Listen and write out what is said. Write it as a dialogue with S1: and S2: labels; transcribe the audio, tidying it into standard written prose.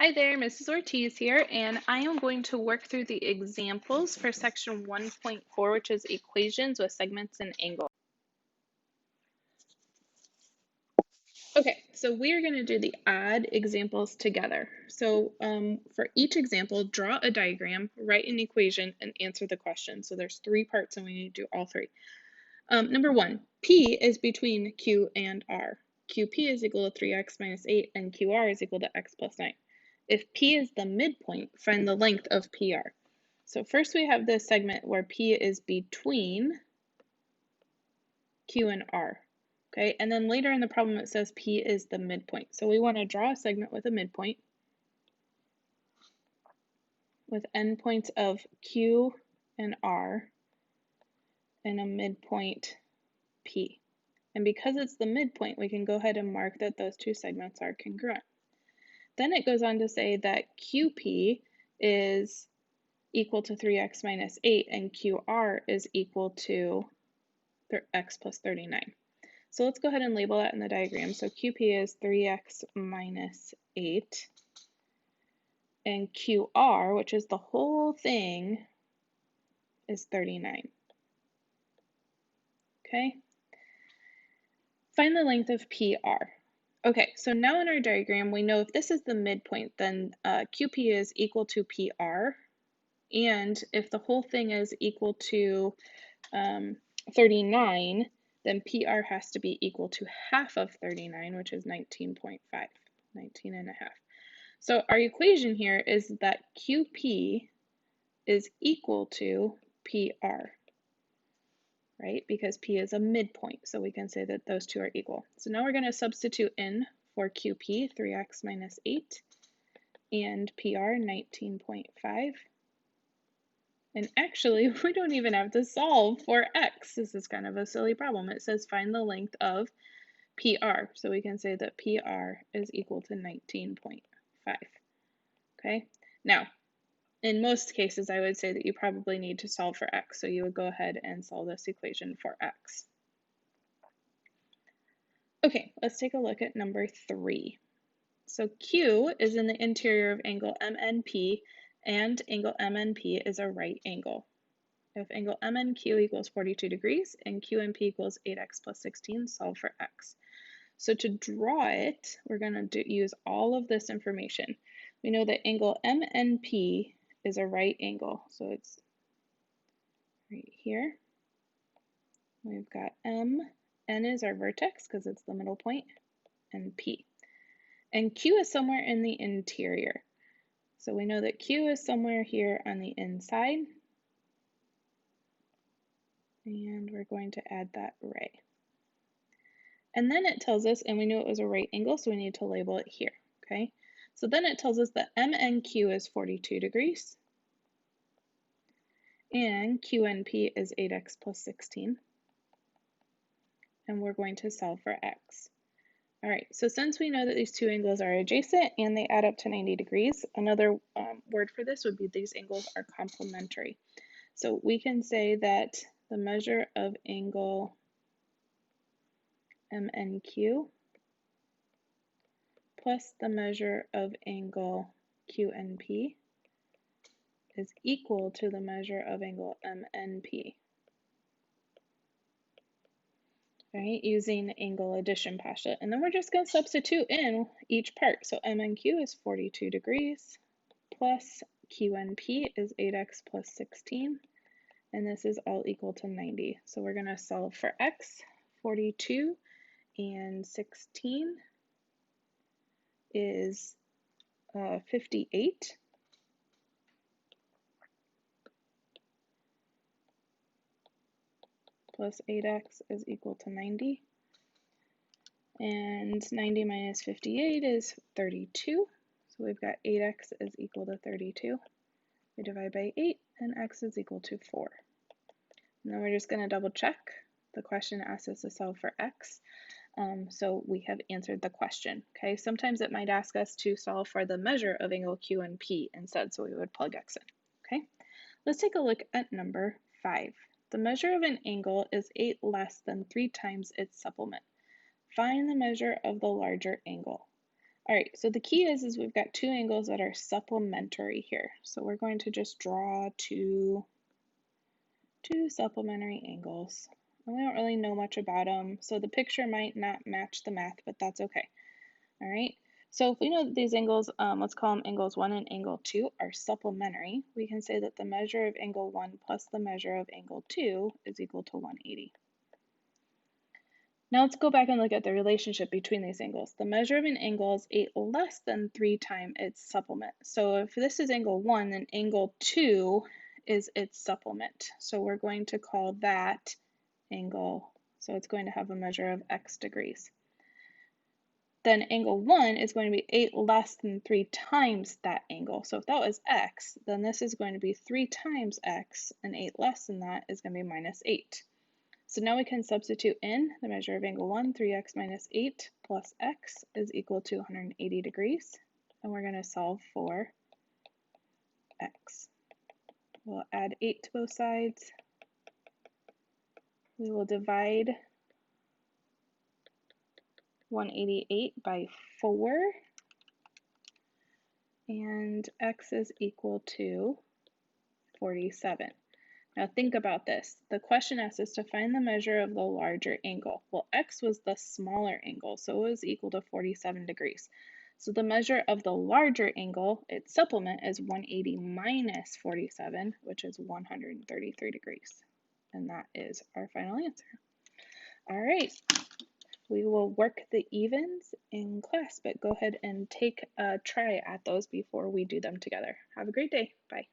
S1: Hi there, Mrs. Ortiz here, and I am going to work through the examples for section 1.4, which is equations with segments and angles. Okay, so we are going to do the odd examples together. So for each example, draw a diagram, write an equation, and answer the question. So there's 3 parts and we need to do all 3. Number 1, P is between Q and R. QP is equal to 3x minus 8 and QR is equal to x plus 9. If P is the midpoint, find the length of PR. So first we have this segment where P is between Q and R. Okay, and then later in the problem it says P is the midpoint. So we want to draw a segment with a midpoint with endpoints of Q and R and a midpoint P. And because it's the midpoint, we can go ahead and mark that those 2 segments are congruent. Then it goes on to say that QP is equal to 3x minus 8 and QR is equal to x plus 39. So let's go ahead and label that in the diagram. So QP is 3x minus 8 and QR, which is the whole thing, is 39. Okay? Find the length of PR. Okay, so now in our diagram, we know if this is the midpoint, then QP is equal to PR. And if the whole thing is equal to 39, then PR has to be equal to half of 39, which is 19.5, 19 and a half. So our equation here is that QP is equal to PR, right? Because P is a midpoint, so we can say that those 2 are equal. So now we're going to substitute in for QP, 3x minus 8, and PR, 19.5. And actually, we don't even have to solve for x. This is kind of a silly problem. It says find the length of PR. So we can say that PR is equal to 19.5. Okay, now, in most cases, I would say that you probably need to solve for x. So you would go ahead and solve this equation for x. Okay, let's take a look at number 3. So Q is in the interior of angle MNP, and angle MNP is a right angle. If angle MNQ equals 42 degrees and QNP equals 8x plus 16, solve for x. So to draw it, we're going to use all of this information. We know that angle MNP is a right angle, so it's right here. We've got M, N is our vertex because it's the middle point, and P. And Q is somewhere in the interior. So we know that Q is somewhere here on the inside. And we're going to add that ray. And then it tells us, and we knew it was a right angle, so we need to label it here, okay? So then it tells us that MNQ is 42 degrees, and QNP is 8x plus 16, and we're going to solve for x. All right, so since we know that these 2 angles are adjacent and they add up to 90 degrees, another word for this would be these angles are complementary. So we can say that the measure of angle MNQ plus the measure of angle QNP is equal to the measure of angle MNP. Right, using angle addition postulate. And then we're just going to substitute in each part. So MNQ is 42 degrees plus QNP is 8x plus 16. And this is all equal to 90. So we're going to solve for x. 42 and 16 is 58. Plus 8x is equal to 90. And 90 minus 58 is 32. So we've got 8x is equal to 32. We divide by 8, and x is equal to 4. And then we're just going to double check. The question asks us to solve for x. So we have answered the question. Okay, sometimes it might ask us to solve for the measure of angle Q and P instead, so we would plug x in. Okay, let's take a look at number 5. The measure of an angle is 8 less than 3 times its supplement. Find the measure of the larger angle. All right, so the key is we've got two angles that are supplementary here. So we're going to just draw two supplementary angles. And we don't really know much about them, so the picture might not match the math, but that's okay. All right, so if we know that these angles, let's call them angles 1 and angle 2, are supplementary, we can say that the measure of angle 1 plus the measure of angle 2 is equal to 180. Now let's go back and look at the relationship between these angles. The measure of an angle is 8 less than 3 times its supplement. So if this is angle 1, then angle 2 is its supplement. So we're going to call that angle, so it's going to have a measure of x degrees. Then angle 1 is going to be 8 less than 3 times that angle. So if that was x, then this is going to be 3 times x, and 8 less than that is going to be minus 8. So now we can substitute in the measure of angle 1, 3x minus 8 plus x is equal to 180 degrees. And we're going to solve for x. We'll add 8 to both sides. We will divide 188 by 4. And x is equal to 47. Now think about this. The question asks us to find the measure of the larger angle. Well, x was the smaller angle, so it was equal to 47 degrees. So the measure of the larger angle, its supplement, is 180 minus 47, which is 133 degrees. And that is our final answer. All right, we will work the evens in class, but go ahead and take a try at those before we do them together. Have a great day. Bye.